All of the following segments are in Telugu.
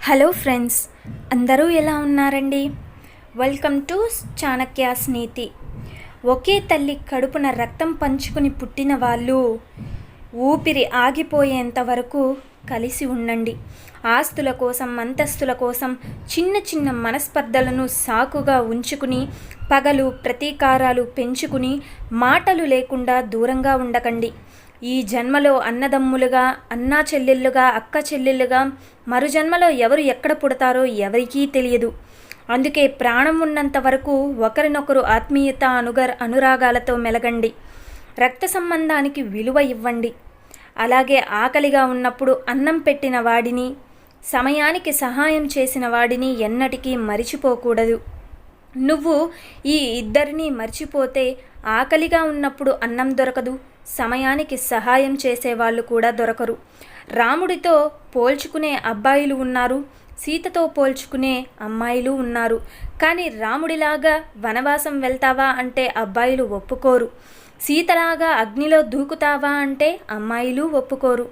హలో ఫ్రెండ్స్, అందరూ ఎలా ఉన్నారండి? వెల్కమ్ టు చాణక్యాస్ నీతి. ఒకే తల్లి కడుపున రక్తం పంచుకుని పుట్టిన వాళ్ళు ఊపిరి ఆగిపోయేంత వరకు కలిసి ఉండండి. ఆస్తుల కోసం, అంతస్తుల కోసం చిన్న చిన్న మనస్పర్ధలను సాకుగా ఉంచుకుని పగలు ప్రతీకారాలు పెంచుకుని మాటలు లేకుండా దూరంగా ఉండకండి. ఈ జన్మలో అన్నదమ్ములుగా, అన్నా చెల్లెళ్ళుగా, అక్క చెల్లెళ్ళుగా, మరు జన్మలో ఎవరు ఎక్కడ పుడతారో ఎవరికీ తెలియదు. అందుకే ప్రాణం ఉన్నంత వరకు ఒకరినొకరు ఆత్మీయత, అనురాగాలతో మెలగండి. రక్త సంబంధానికి విలువ ఇవ్వండి. అలాగే ఆకలిగా ఉన్నప్పుడు అన్నం పెట్టిన వాడిని, సమయానికి సహాయం చేసిన వాడిని ఎన్నటికీ మరిచిపోకూడదు. నువ్వు ఈ ఇద్దరిని మర్చిపోతే ఆకలిగా ఉన్నప్పుడు అన్నం దొరకదు, సమయానికి సహాయం చేసేవాళ్ళు కూడా దొరకరు. రాముడితో పోల్చుకునే అబ్బాయిలు ఉన్నారు, సీతతో పోల్చుకునే అమ్మాయిలు ఉన్నారు. కానీ రాముడిలాగా వనవాసం వెళ్తావా అంటే అబ్బాయిలు ఒప్పుకోరు. సీతలాగా అగ్నిలో దూకుతావా అంటే అమ్మాయిలు ఒప్పుకోరు.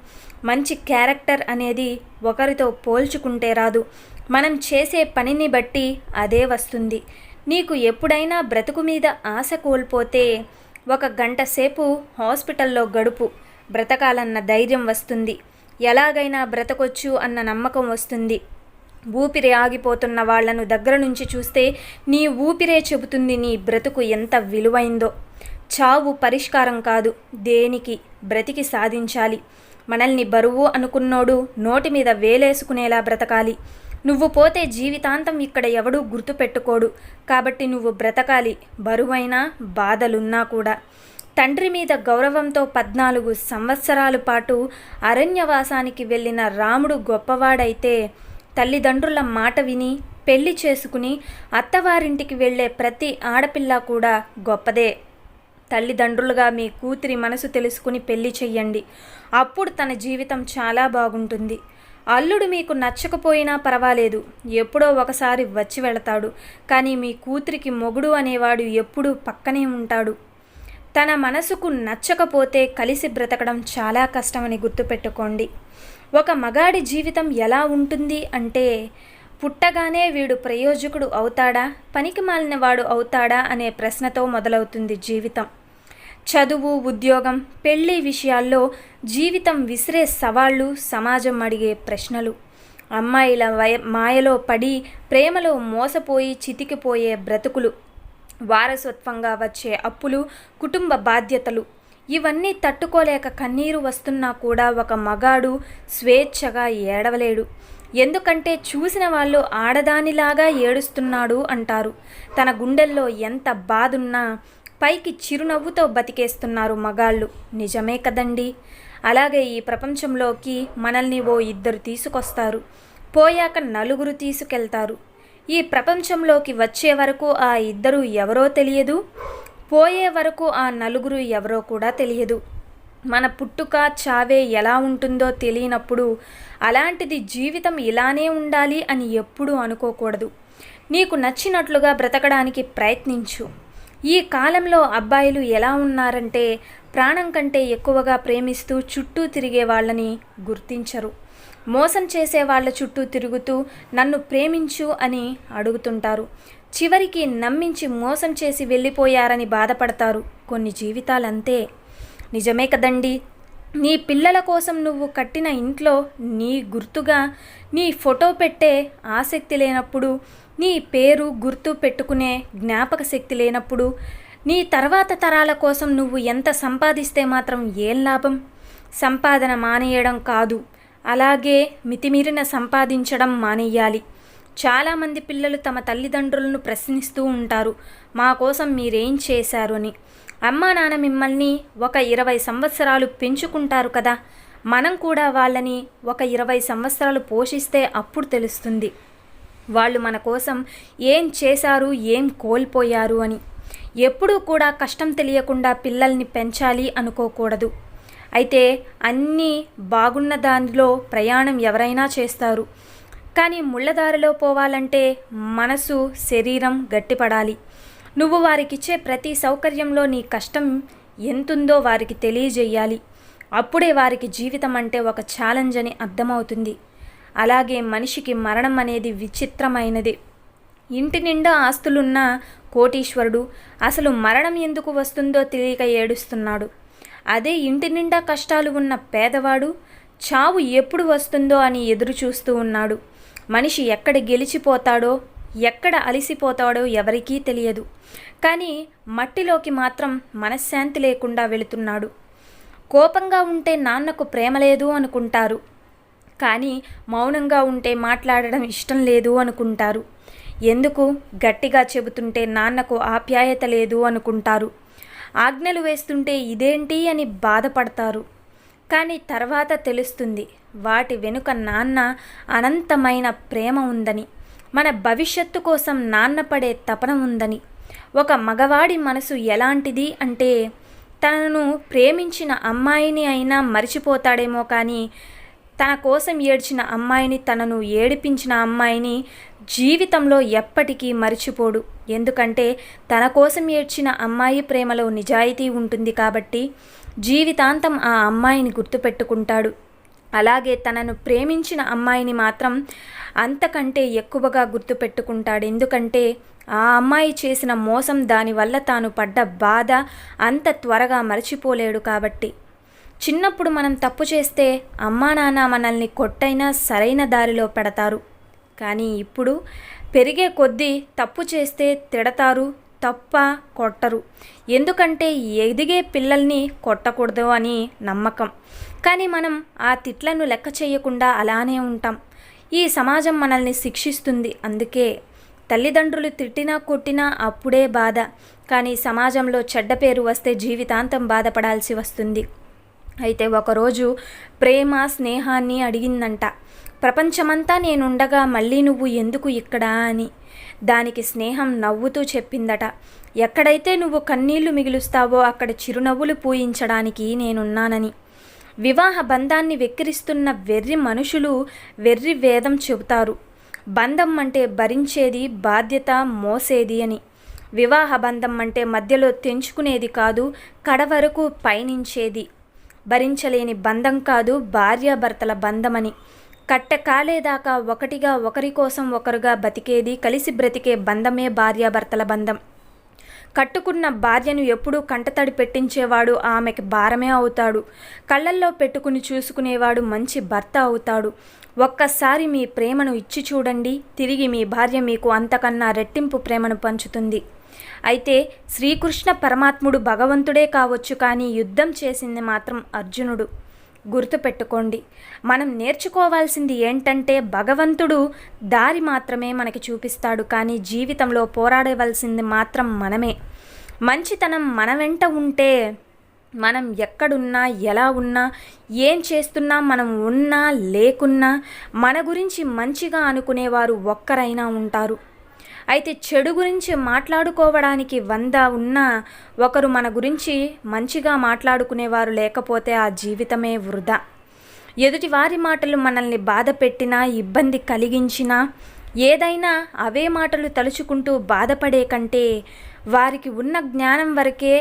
మంచి క్యారెక్టర్ అనేది ఒకరితో పోల్చుకుంటే రాదు, మనం చేసే పనిని బట్టి అదే వస్తుంది. నీకు ఎప్పుడైనా బ్రతుకు మీద ఆశ కోల్పోతే 1 గంట సేపు హాస్పిటల్లో గడుపు, బ్రతకాలన్న ధైర్యం వస్తుంది. ఎలాగైనా బ్రతకొచ్చు అన్న నమ్మకం వస్తుంది. ఊపిరి ఆగిపోతున్న వాళ్లను దగ్గర నుంచి చూస్తే నీ ఊపిరే చెబుతుంది నీ బ్రతుకు ఎంత విలువైందో. చావు పరిష్కారం కాదు, దేనికి బ్రతికి సాధించాలి. మనల్ని బరువు అనుకున్నోడు నోటి మీద వేలేసుకునేలా బ్రతకాలి. నువ్వు పోతే జీవితాంతం ఇక్కడ ఎవడూ గుర్తుపెట్టుకోడు. కాబట్టి నువ్వు బ్రతకాలి, బరువైనా బాధలున్నా కూడా. తండ్రి మీద గౌరవంతో 14 సంవత్సరాల పాటు అరణ్యవాసానికి వెళ్ళిన రాముడు గొప్పవాడైతే, తల్లిదండ్రుల మాట విని పెళ్లి చేసుకుని అత్తవారింటికి వెళ్ళే ప్రతి ఆడపిల్ల కూడా గొప్పదే. తల్లిదండ్రులుగా మీ కూతురి మనసు తెలుసుకుని పెళ్లి చెయ్యండి. అప్పుడు తన జీవితం చాలా బాగుంటుంది. అల్లుడు మీకు నచ్చకపోయినా పర్వాలేదు, ఎప్పుడో ఒకసారి వచ్చి వెళతాడు. కానీ మీ కూతురికి మొగుడు అనేవాడు ఎప్పుడూ పక్కనే ఉంటాడు. తన మనసుకు నచ్చకపోతే కలిసి బ్రతకడం చాలా కష్టమని గుర్తుపెట్టుకోండి. ఒక మగాడి జీవితం ఎలా ఉంటుంది అంటే, పుట్టగానే వీడు ప్రయోజకుడు అవుతాడా, పనికిమాలిన వాడు అవుతాడా అనే ప్రశ్నతో మొదలవుతుంది జీవితం. చదువు, ఉద్యోగం, పెళ్లి విషయాల్లో జీవితం విసిరే సవాళ్ళు, సమాజం అడిగే ప్రశ్నలు. అమ్మాయిల మాయలో పడి ప్రేమలో మోసపోయి చితికిపోయే బ్రతుకులు, వారసత్వంగా వచ్చే అప్పులు, కుటుంబ బాధ్యతలు, ఇవన్నీ తట్టుకోలేక కన్నీరు వస్తున్నా కూడా ఒక మగాడు స్వేచ్ఛగా ఏడవలేడు. ఎందుకంటే చూసిన వాళ్ళు ఆడదానిలాగా ఏడుస్తున్నాడు అంటారు. తన గుండెల్లో ఎంత బాధున్నా పైకి చిరునవ్వుతో బతికేస్తున్నారు మగాళ్ళు. నిజమే కదండి? అలాగే ఈ ప్రపంచంలోకి మనల్ని 2 తీసుకొస్తారు, పోయాక 4 తీసుకెళ్తారు. ఈ ప్రపంచంలోకి వచ్చే వరకు ఆ 2 ఎవరో తెలియదు, పోయే వరకు ఆ 4 ఎవరో కూడా తెలియదు. మన పుట్టుక చావే ఎలా ఉంటుందో తెలియనప్పుడు అలాంటిది జీవితం ఇలానే ఉండాలి అని ఎప్పుడూ అనుకోకూడదు. నీకు నచ్చినట్లుగా బ్రతకడానికి ప్రయత్నించు. ఈ కాలంలో అబ్బాయిలు ఎలా ఉన్నారంటే, ప్రాణం కంటే ఎక్కువగా ప్రేమిస్తూ చుట్టూ తిరిగే వాళ్ళని గుర్తించరు. మోసం చేసే వాళ్ళ చుట్టూ తిరుగుతూ నన్ను ప్రేమించు అని అడుగుతుంటారు. చివరికి నమ్మించి మోసం చేసి వెళ్ళిపోయారని బాధపడతారు. కొన్ని జీవితాలంతే. నిజమే కదండి? నీ పిల్లల కోసం నువ్వు కట్టిన ఇంట్లో నీ గుర్తుగా నీ ఫోటో పెట్టే ఆసక్తి లేనప్పుడు, నీ పేరు గుర్తు పెట్టుకునే జ్ఞాపక శక్తి లేనప్పుడు, నీ తర్వాత తరాల కోసం నువ్వు ఎంత సంపాదిస్తే మాత్రం ఏం లాభం? సంపాదన మానేయడం కాదు, అలాగే మితిమీరిన సంపాదించడం మానేయాలి. చాలామంది పిల్లలు తమ తల్లిదండ్రులను ప్రశ్నిస్తూ ఉంటారు, మా కోసం మీరేం చేశారు అని. అమ్మా నాన్న మిమ్మల్ని ఒక 20 సంవత్సరాలు పెంచుకుంటారు కదా, మనం కూడా వాళ్ళని ఒక 20 సంవత్సరాలు పోషిస్తే అప్పుడు తెలుస్తుంది వాళ్ళు మన కోసం ఏం చేశారు, ఏం కోల్పోయారు అని. ఎప్పుడూ కూడా కష్టం తెలియకుండా పిల్లల్ని పెంచాలి అనుకోకూడదు. అయితే అన్నీ బాగున్న దానిలో ప్రయాణం ఎవరైనా చేస్తారు. కానీ ముళ్ళదారిలో పోవాలంటే మనసు, శరీరం గట్టిపడాలి. నువ్వు వారికిచ్చే ప్రతి సౌకర్యంలో నీ కష్టం ఎంతుందో వారికి తెలియజేయాలి. అప్పుడే వారికి జీవితం అంటే ఒక ఛాలెంజ్ అని అర్థమవుతుంది. అలాగే మనిషికి మరణం అనేది విచిత్రమైనది. ఇంటి నిండా ఆస్తులున్న కోటీశ్వరుడు అసలు మరణం ఎందుకు వస్తుందో తెలియక ఏడుస్తున్నాడు. అదే ఇంటి నిండా కష్టాలు ఉన్న పేదవాడు చావు ఎప్పుడు వస్తుందో అని ఎదురు చూస్తూ ఉన్నాడు. మనిషి ఎక్కడ గెలిచిపోతాడో ఎక్కడ అలసిపోతాడో ఎవరికీ తెలియదు. కానీ మట్టిలోకి మాత్రం మనశ్శాంతి లేకుండా వెళుతున్నాడు. కోపంగా ఉంటే నాన్నకు ప్రేమ లేదు అనుకుంటారు, కానీ మౌనంగా ఉంటే మాట్లాడడం ఇష్టం లేదు అనుకుంటారు. ఎందుకు గట్టిగా చెబుతుంటే నాన్నకు ఆప్యాయత లేదు అనుకుంటారు. ఆజ్ఞలు వేస్తుంటే ఇదేంటి అని బాధపడతారు. కానీ తర్వాత తెలుస్తుంది వాటి వెనుక నాన్న అనంతమైన ప్రేమ ఉందని, మన భవిష్యత్తు కోసం నాన్న పడే తపన ఉందని. ఒక మగవాడి మనసు ఎలాంటిది అంటే తనను ప్రేమించిన అమ్మాయిని అయినా మరిచిపోతాడేమో, కానీ తన కోసం ఏడ్చిన అమ్మాయిని, తనను ఏడిపించిన అమ్మాయిని జీవితంలో ఎప్పటికీ మరిచిపోడు. ఎందుకంటే తన కోసం ఏడ్చిన అమ్మాయి ప్రేమలో నిజాయితీ ఉంటుంది కాబట్టి జీవితాంతం ఆ అమ్మాయిని గుర్తుపెట్టుకుంటాడు. అలాగే తనను ప్రేమించిన అమ్మాయిని మాత్రం అంతకంటే ఎక్కువగా గుర్తుపెట్టుకుంటాడు. ఎందుకంటే ఆ అమ్మాయి చేసిన మోసం, దానివల్ల తాను పడ్డ బాధ అంత త్వరగా మరచిపోలేడు కాబట్టి. చిన్నప్పుడు మనం తప్పు చేస్తే అమ్మా నాన్న మనల్ని కొట్టైనా సరైన దారిలో పెడతారు. కానీ ఇప్పుడు పెరిగే కొద్దీ తప్పు చేస్తే తిడతారు తప్ప కొట్టరు. ఎందుకంటే ఎదిగే పిల్లల్ని కొట్టకూడదు అని నమ్మకం. కానీ మనం ఆ తిట్లను లెక్క చేయకుండా అలానే ఉంటాం. ఈ సమాజం మనల్ని శిక్షిస్తుంది. అందుకే తల్లిదండ్రులు తిట్టినా కొట్టినా అప్పుడే బాధ, కానీ సమాజంలో చెడ్డ పేరు వస్తే జీవితాంతం బాధపడాల్సి వస్తుంది. అయితే ఒకరోజు ప్రేమ స్నేహాన్ని అడిగిందంట. ప్రపంచమంతా నేనుండగా మళ్ళీ నువ్వు ఎందుకు ఇక్కడ అని. దానికి స్నేహం నవ్వుతూ చెప్పిందట, ఎక్కడైతే నువ్వు కన్నీళ్లు మిగులుస్తావో అక్కడ చిరునవ్వులు పూయించడానికి నేనున్నానని. వివాహ బంధాన్ని వెక్కిరిస్తున్న వెర్రి మనుషులు వెర్రి వేదం చెబుతారు. బంధం అంటే భరించేది, బాధ్యత మోసేది అని. వివాహ బంధం అంటే మధ్యలో తెంచుకునేది కాదు, కడవరకు పయనించేది. భరించలేని బంధం కాదు, భార్యాభర్తల బంధమని. కట్టె కాలేదాకా ఒకటిగా ఒకరి కోసం ఒకరుగా బతికేది, కలిసి బ్రతికే బంధమే భార్యాభర్తల బంధం. కట్టుకున్న భార్యను ఎప్పుడూ కంటతడి పెట్టించేవాడు ఆమెకి భారమే అవుతాడు. కళ్ళల్లో పెట్టుకుని చూసుకునేవాడు మంచి భర్త అవుతాడు. ఒక్కసారి మీ ప్రేమను ఇచ్చి చూడండి, తిరిగి మీ భార్య మీకు అంతకన్నా రెట్టింపు ప్రేమను పంచుతుంది. అయితే శ్రీకృష్ణ పరమాత్ముడు భగవంతుడే కావచ్చు, కానీ యుద్ధం చేసింది మాత్రం అర్జునుడు. గుర్తుపెట్టుకోండి, మనం నేర్చుకోవాల్సింది ఏంటంటే భగవంతుడు దారి మాత్రమే మనకి చూపిస్తాడు, కానీ జీవితంలో పోరాడవలసింది మాత్రం మనమే. మంచితనం మన వెంట ఉంటే మనం ఎక్కడున్నా, ఎలా ఉన్నా, ఏం చేస్తున్నా, మనం ఉన్నా లేకున్నా మన గురించి మంచిగా అనుకునేవారు ఒక్కరైనా ఉంటారు. అయితే చెడు గురించి మాట్లాడుకోవడానికి 100 ఉన్నా ఒకరు మన గురించి మంచిగా మాట్లాడుకునేవారు లేకపోతే ఆ జీవితమే వృధా. ఎదుటి వారి మాటలు మనల్ని బాధ పెట్టినా, ఇబ్బంది కలిగించినా, ఏదైనా అవే మాటలు తలుచుకుంటూ బాధపడే కంటే వారికి ఉన్న జ్ఞానం వరకే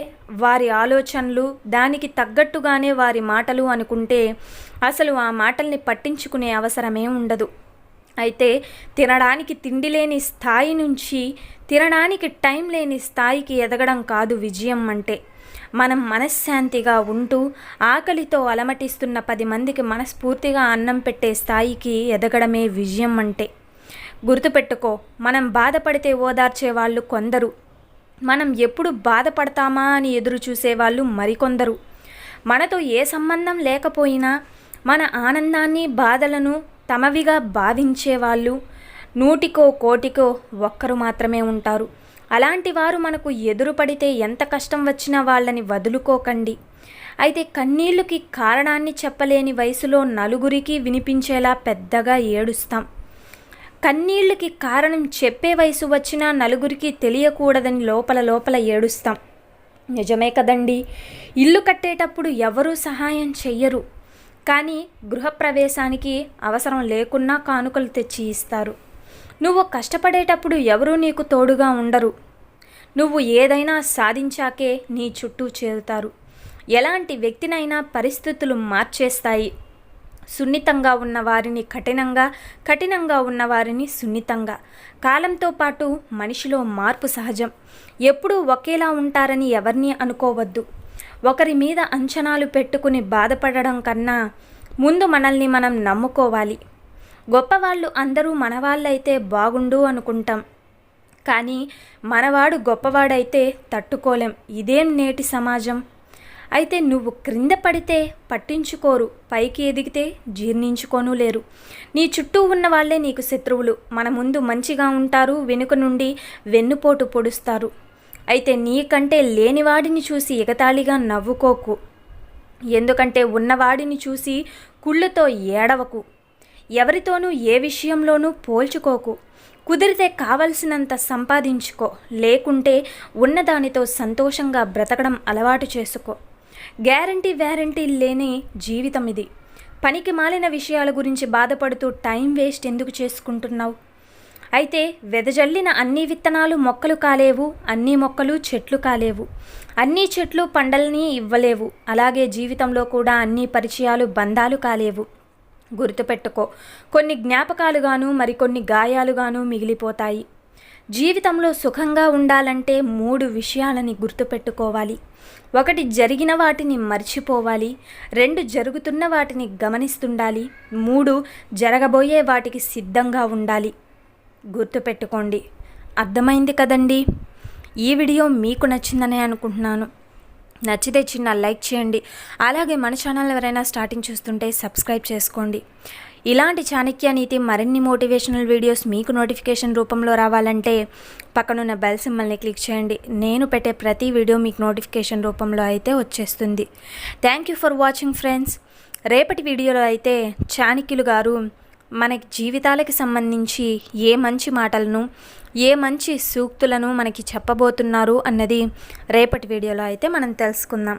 వారి ఆలోచనలు, దానికి తగ్గట్టుగానే వారి మాటలు అనుకుంటే అసలు ఆ మాటల్ని పట్టించుకునే అవసరమే ఉండదు. అయితే తినడానికి తిండి లేని స్థాయి నుంచి తినడానికి టైం లేని స్థాయికి ఎదగడం కాదు విజయం అంటే. మనం మనశ్శాంతిగా ఉంటూ ఆకలితో అలమటిస్తున్న 10 మందికి మనస్ఫూర్తిగా అన్నం పెట్టే స్థాయికి ఎదగడమే విజయం అంటే. గుర్తుపెట్టుకో, మనం బాధపడితే ఓదార్చే వాళ్ళు కొందరు, మనం ఎప్పుడు బాధపడతామా అని ఎదురు చూసేవాళ్ళు మరికొందరు. మనతో ఏ సంబంధం లేకపోయినా మన ఆనందాన్ని, బాధలను తమవిగా భావించేవాళ్ళు 100కో 1,00,00,000కో ఒక్కరు మాత్రమే ఉంటారు. అలాంటి వారు మనకు ఎదురుపడితే ఎంత కష్టం వచ్చినా వాళ్ళని వదులుకోకండి. అయితే కన్నీళ్ళకి కారణాన్ని చెప్పలేని వయసులో నలుగురికి వినిపించేలా పెద్దగా ఏడుస్తాం. కన్నీళ్ళకి కారణం చెప్పే వయసు వచ్చినా నలుగురికి తెలియకూడదని లోపల ఏడుస్తాం. నిజమే కదండి. ఇల్లు కట్టేటప్పుడు ఎవరూ సహాయం చెయ్యరు, కానీ గృహప్రవేశానికి అవసరం లేకున్నా కానుకలు తెచ్చి ఇస్తారు. నువ్వు కష్టపడేటప్పుడు ఎవరూ నీకు తోడుగా ఉండరు. నువ్వు ఏదైనా సాధించాకే నీ చుట్టూ చేరుతారు. ఎలాంటి వ్యక్తినైనా పరిస్థితులు మార్చేస్తాయి. సున్నితంగా ఉన్న వారిని కఠినంగా, కఠినంగా ఉన్న వారిని సున్నితంగా. కాలంతో పాటు మనిషిలో మార్పు సహజం. ఎప్పుడూ ఒకేలా ఉంటారని ఎవరిని అనుకోవద్దు. ఒకరి మీద అంచనాలు పెట్టుకుని బాధపడడం కన్నా ముందు మనల్ని మనం నమ్ముకోవాలి. గొప్పవాళ్ళు అందరూ మనవాళ్ళైతే బాగుండు అనుకుంటాం, కానీ మనవాడు గొప్పవాడైతే తట్టుకోలేం. ఇదేం నేటి సమాజం? అయితే నువ్వు క్రింద పడితే పట్టించుకోరు, పైకి ఎదిగితే జీర్ణించుకోను లేరు. నీ చుట్టూ ఉన్న వాళ్ళే నీకు శత్రువులు. మన ముందు మంచిగా ఉంటారు, వెనుక నుండి వెన్నుపోటు పొడుస్తారు. అయితే నీకంటే లేనివాడిని చూసి ఎగతాళిగా నవ్వుకోకు. ఎందుకంటే ఉన్నవాడిని చూసి కుళ్ళుతో ఏడవకు. ఎవరితోనూ ఏ విషయంలోనూ పోల్చుకోకు. కుదిరితే కావలసినంత సంపాదించుకో, లేకుంటే ఉన్నదానితో సంతోషంగా బ్రతకడం అలవాటు చేసుకో. వ్యారంటీ లేని జీవితం ఇది. పనికి మాలిన విషయాల గురించి బాధపడుతూ టైం వేస్ట్ ఎందుకు చేసుకుంటున్నావు? అయితే వెదజల్లిన అన్ని విత్తనాలు మొక్కలు కాలేవు, అన్ని మొక్కలు చెట్లు కాలేవు, అన్ని చెట్లు పంటల్ని ఇవ్వలేవు. అలాగే జీవితంలో కూడా అన్ని పరిచయాలు బంధాలు కాలేవు. గుర్తుపెట్టుకో, కొన్ని జ్ఞాపకాలుగాను మరికొన్ని గాయాలుగాను మిగిలిపోతాయి. జీవితంలో సుఖంగా ఉండాలంటే 3 విషయాలని గుర్తుపెట్టుకోవాలి. 1, జరిగిన వాటిని మర్చిపోవాలి. 2, జరుగుతున్న వాటిని గమనిస్తుండాలి. 3, జరగబోయే వాటికి సిద్ధంగా ఉండాలి. గుర్తుపెట్టుకోండి. అర్థమైంది కదండి? ఈ వీడియో మీకు నచ్చిందనే అనుకుంటున్నాను. నచ్చితే చిన్న లైక్ చేయండి. అలాగే మన ఛానల్ ఎవరైనా స్టార్టింగ్ చూస్తుంటే సబ్స్క్రైబ్ చేసుకోండి. ఇలాంటి చాణక్య నీతి మరిన్ని మోటివేషనల్ వీడియోస్ మీకు నోటిఫికేషన్ రూపంలో రావాలంటే పక్కనున్న బెల్ సింబల్ని క్లిక్ చేయండి. నేను పెట్టే ప్రతి వీడియో మీకు నోటిఫికేషన్ రూపంలో అయితే వచ్చేస్తుంది. Thank you for watching friends. రేపటి వీడియోలో అయితే చాణక్యులు గారు మనకి జీవితాలకి సంబంధించి ఏ మంచి మాటలను, ఏ మంచి సూక్తులను మనకి చెప్పబోతున్నారు అన్నది రేపటి వీడియోలో అయితే మనం తెలుసుకుందాం.